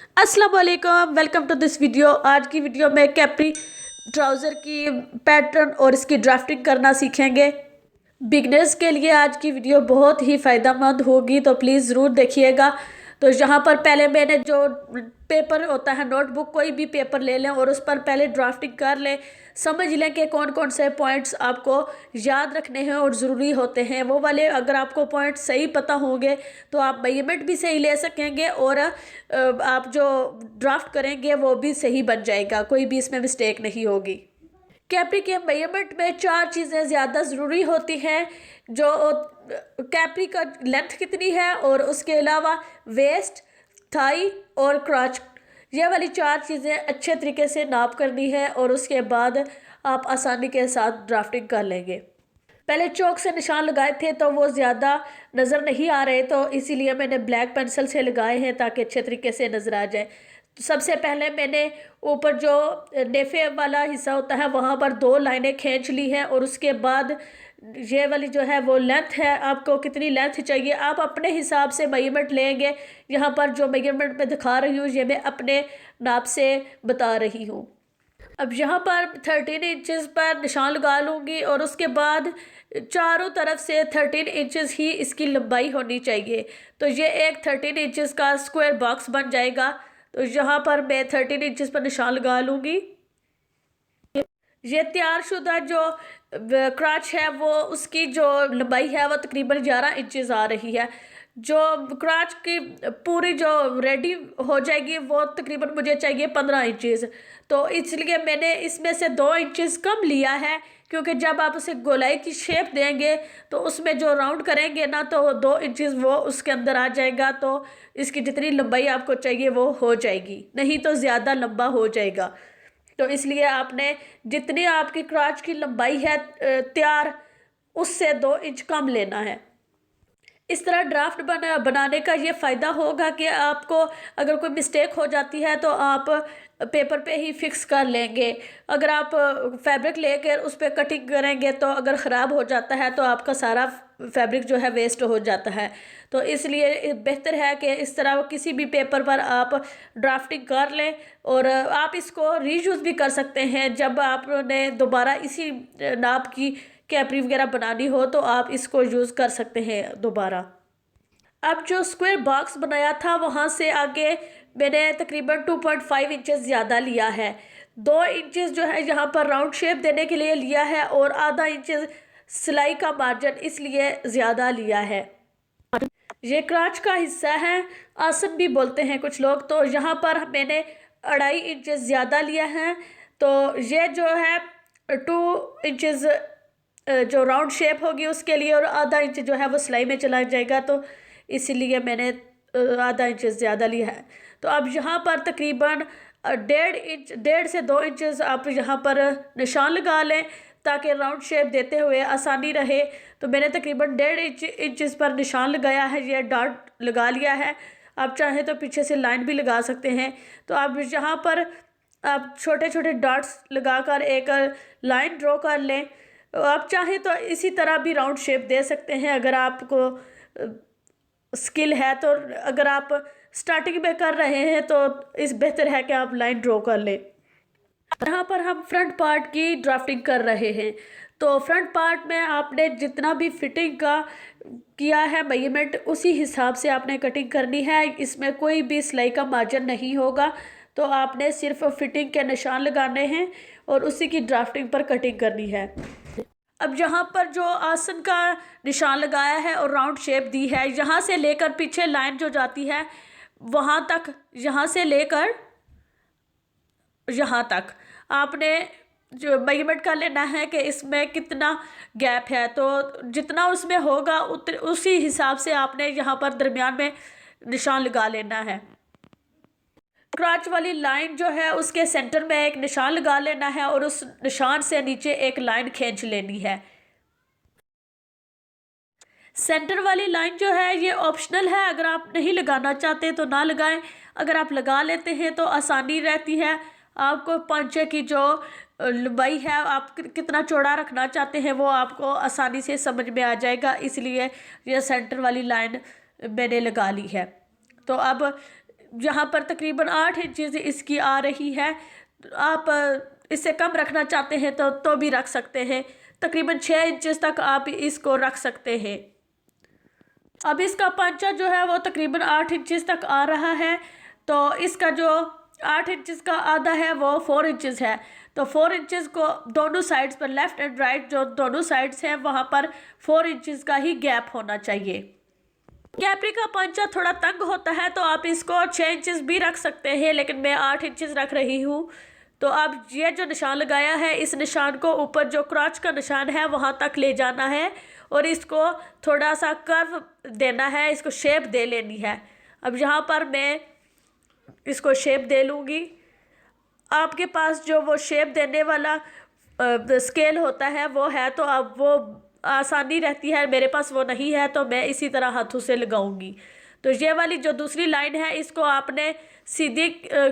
अस्सलाम वालेकुम, welcome to this video. आज की वीडियो में कैप्री ट्राउज़र की पैटर्न और इसकी ड्राफ्टिंग करना सीखेंगे। बिगनर्स के लिए आज की वीडियो बहुत ही फ़ायदेमंद होगी, तो प्लीज़ ज़रूर देखिएगा। तो यहाँ पर पहले मैंने जो पेपर होता है, नोटबुक कोई भी पेपर ले लें और उस पर पहले ड्राफ्टिंग कर लें, समझ लें कि कौन कौन से पॉइंट्स आपको याद रखने हैं और ज़रूरी होते हैं। वो वाले अगर आपको पॉइंट सही पता होंगे तो आप मेजरमेंट भी सही ले सकेंगे और आप जो ड्राफ्ट करेंगे वो भी सही बन जाएगा, कोई भी इसमें मिस्टेक नहीं होगी। कैप्री के मेजरमेंट में चार चीज़ें ज़्यादा ज़रूरी होती हैं, जो कैप्री का लेंथ कितनी है और उसके अलावा वेस्ट, थाई और क्रॉच, ये वाली चार चीज़ें अच्छे तरीके से नाप करनी है और उसके बाद आप आसानी के साथ ड्राफ्टिंग कर लेंगे। पहले चौक से निशान लगाए थे तो वो ज़्यादा नज़र नहीं आ रहे, तो इसीलिए मैंने ब्लैक पेंसिल से लगाए हैं ताकि अच्छे तरीके से नज़र आ जाए। तो सबसे पहले मैंने ऊपर जो नेफे वाला हिस्सा होता है वहाँ पर 2 लाइनें खींच ली हैं और उसके बाद ये वाली जो है वो लेंथ है, आपको कितनी लेंथ चाहिए आप अपने हिसाब से मेजरमेंट लेंगे। यहाँ पर जो मेजरमेंट मैं दिखा रही हूँ ये मैं अपने नाप से बता रही हूँ। अब यहाँ पर 13 इंचज़ पर निशान लगा लूँगी और उसके बाद चारों तरफ से 13 इंचज़ ही इसकी लंबाई होनी चाहिए। तो ये एक 13 इंचज़ का स्क्वायर बॉक्स बन जाएगा। तो यहाँ पर मैं 13 इंचज़ पर निशान लगा लूँगी। ये तैयारशुदा जो क्राच है वो उसकी जो लंबाई है वो तकरीबन 11 इंचज़ आ रही है। जो क्राच की पूरी जो रेडी हो जाएगी वो तकरीबन मुझे चाहिए 15 इंचज़। तो इसलिए मैंने इसमें से 2 इंचज़ कम लिया है, क्योंकि जब आप उसे गोलाई की शेप देंगे तो उसमें जो राउंड करेंगे ना तो 2 इंचज़ वो उसके अंदर आ जाएगा, तो इसकी जितनी लंबाई आपको चाहिए वो हो जाएगी, नहीं तो ज़्यादा लंबा हो जाएगा। तो इसलिए आपने जितनी आपकी क्राच की लंबाई है तैयार, उससे 2 इंच कम लेना है। इस तरह ड्राफ्ट बनाने का ये फ़ायदा होगा कि आपको अगर कोई मिस्टेक हो जाती है तो आप पेपर पे ही फिक्स कर लेंगे। अगर आप फैब्रिक लेकर उस पर कटिंग करेंगे तो अगर ख़राब हो जाता है तो आपका सारा फैब्रिक जो है वेस्ट हो जाता है। तो इसलिए बेहतर है कि इस तरह किसी भी पेपर पर आप ड्राफ्टिंग कर लें और आप इसको रीयूज़ भी कर सकते हैं। जब आपने दोबारा इसी नाप की कैप्री वगैरह बनानी हो तो आप इसको यूज़ कर सकते हैं दोबारा। अब जो स्क्वायर बॉक्स बनाया था वहाँ से आगे मैंने तकरीबन 2.5 इंचज़ ज़्यादा लिया है। 2 इंचज़ जो है यहाँ पर राउंड शेप देने के लिए लिया है और आधा इंच सिलाई का मार्जिन इसलिए ज़्यादा लिया है। ये क्राच का हिस्सा है, आसन भी बोलते हैं कुछ लोग, तो यहाँ पर मैंने 2.5 इंच ज़्यादा लिया है। तो ये जो है 2 इंचज़ जो राउंड शेप होगी उसके लिए और आधा इंच जो है वो सिलाई में चला जाएगा, तो इसीलिए मैंने आधा इंच ज़्यादा लिया है। तो अब यहाँ पर तकरीबन 1.5 से 2 इंच आप यहाँ पर निशान लगा लें ताकि राउंड शेप देते हुए आसानी रहे। तो मैंने तकरीबन 1.5 इंच पर निशान लगाया है, ये डॉट लगा लिया है। आप चाहें तो पीछे से लाइन भी लगा सकते हैं। तो अब यहाँ पर आप छोटे छोटे डॉट्स लगाकर एक लाइन ड्रॉ कर लें। आप चाहें तो इसी तरह भी राउंड शेप दे सकते हैं अगर आपको स्किल है। तो अगर आप स्टार्टिंग में कर रहे हैं तो इस बेहतर है कि आप लाइन ड्रॉ कर लें। यहाँ पर हम फ्रंट पार्ट की ड्राफ्टिंग कर रहे हैं। तो फ्रंट पार्ट में आपने जितना भी फिटिंग का किया है मेजरमेंट उसी हिसाब से आपने कटिंग करनी है। इसमें कोई भी सिलाई का मार्जिन नहीं होगा, तो आपने सिर्फ फिटिंग के निशान लगाने हैं और उसी की ड्राफ्टिंग पर कटिंग करनी है। अब यहाँ पर जो आसन का निशान लगाया है और राउंड शेप दी है, यहाँ से लेकर पीछे लाइन जो जाती है वहाँ तक, यहाँ से लेकर यहाँ तक आपने जो मेजरमेंट कर लेना है कि इसमें कितना गैप है। तो जितना उसमें होगा उसी हिसाब से आपने यहाँ पर दरमियान में निशान लगा लेना है। क्राच वाली लाइन जो है उसके सेंटर में एक निशान लगा लेना है और उस निशान से नीचे एक लाइन खींच लेनी है। सेंटर वाली लाइन जो है ये ऑप्शनल है, अगर आप नहीं लगाना चाहते तो ना लगाएं। अगर आप लगा लेते हैं तो आसानी रहती है। आपको पांचे की जो लंबाई है आप कितना चौड़ा रखना चाहते हैं वो आपको आसानी से समझ में आ जाएगा, इसलिए ये सेंटर वाली लाइन मैंने लगा ली है। तो अब यहाँ पर तकरीबन 8 इंचज़ इसकी आ रही है। आप इससे कम रखना चाहते हैं तो भी रख सकते हैं। तकरीबन 6 इंचज़ तक आप इसको रख सकते हैं। अब इसका पंचा जो है वो तकरीबन 8 इंचज़ तक आ रहा है। तो इसका जो 8 इंचज़ का आधा है वो 4 इंचज़ है। तो 4 इंचज़ को दोनों साइड्स पर, लेफ़्ट एंड राइट जो दोनों साइड्स हैं, वहाँ पर 4 इंचज़ का ही गैप होना चाहिए। कैपरी का पंचा थोड़ा तंग होता है तो आप इसको 6 इंचज़ भी रख सकते हैं, लेकिन मैं 8 इंचज़ रख रही हूँ। तो अब ये जो निशान लगाया है, इस निशान को ऊपर जो क्रॉच का निशान है वहाँ तक ले जाना है और इसको थोड़ा सा कर्व देना है, इसको शेप दे लेनी है। अब यहाँ पर मैं इसको शेप दे लूँगी। आपके पास जो वो शेप देने वाला स्केल होता है वो है तो अब वो आसानी रहती है। मेरे पास वो नहीं है तो मैं इसी तरह हाथों से लगाऊंगी। तो ये वाली जो दूसरी लाइन है इसको आपने सीधी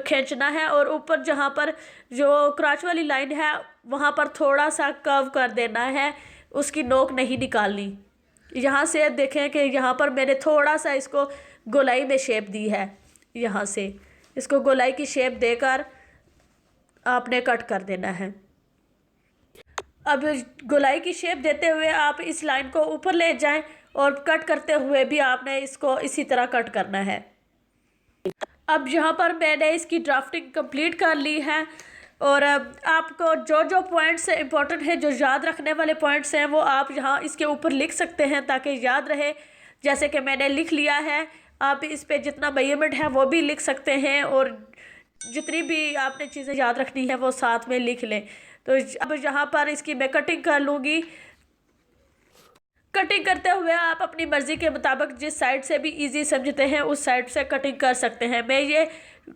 खींचना है और ऊपर जहाँ पर जो क्रॉच वाली लाइन है वहाँ पर थोड़ा सा कर्व कर देना है, उसकी नोक नहीं निकालनी। यहाँ से देखें कि यहाँ पर मैंने थोड़ा सा इसको गोलाई में शेप दी है। यहाँ से इसको गोलाई की शेप देकर आपने कट कर देना है। अब गोलाई की शेप देते हुए आप इस लाइन को ऊपर ले जाएं और कट करते हुए भी आपने इसको इसी तरह कट करना है। अब यहाँ पर मैंने इसकी ड्राफ्टिंग कंप्लीट कर ली है और आपको जो जो पॉइंट्स इंपॉर्टेंट है, जो याद रखने वाले पॉइंट्स हैं, वो आप यहाँ इसके ऊपर लिख सकते हैं ताकि याद रहे। जैसे कि मैंने लिख लिया है, आप इस पे जितना मेजरमेंट है वो भी लिख सकते हैं और जितनी भी आपने चीज़ें याद रखनी है वो साथ में लिख लें। तो अब यहाँ पर इसकी मैं कटिंग कर लूँगी। कटिंग करते हुए आप अपनी मर्ज़ी के मुताबिक जिस साइड से भी इजी समझते हैं उस साइड से कटिंग कर सकते हैं। मैं ये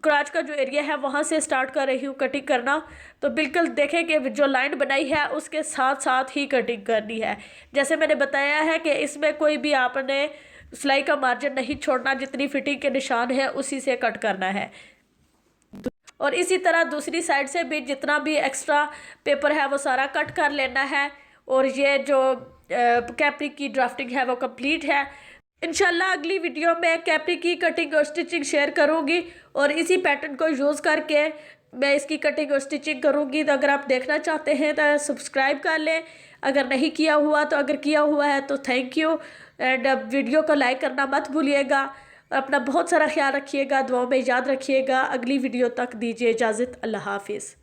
क्रॉच का जो एरिया है वहाँ से स्टार्ट कर रही हूँ कटिंग करना। तो बिल्कुल देखें कि जो लाइन बनाई है उसके साथ साथ ही कटिंग करनी है। जैसे मैंने बताया है कि इसमें कोई भी आपने सिलाई का मार्जिन नहीं छोड़ना, जितनी फिटिंग के निशान है उसी से कट करना है। और इसी तरह दूसरी साइड से भी जितना भी एक्स्ट्रा पेपर है वो सारा कट कर लेना है। और ये जो कैपरी की ड्राफ्टिंग है वो कंप्लीट है। इंशाल्लाह अगली वीडियो में कैपरी की कटिंग और स्टिचिंग शेयर करूँगी और इसी पैटर्न को यूज़ करके मैं इसकी कटिंग और स्टिचिंग करूँगी। तो अगर आप देखना चाहते हैं तो सब्सक्राइब कर लें, अगर नहीं किया हुआ तो, अगर किया हुआ है तो थैंक यू। एंड वीडियो को लाइक करना मत भूलिएगा। अपना बहुत सारा ख्याल रखिएगा, दुआओं में याद रखिएगा। अगली वीडियो तक दीजिए इजाज़त। अल्लाह हाफिज़।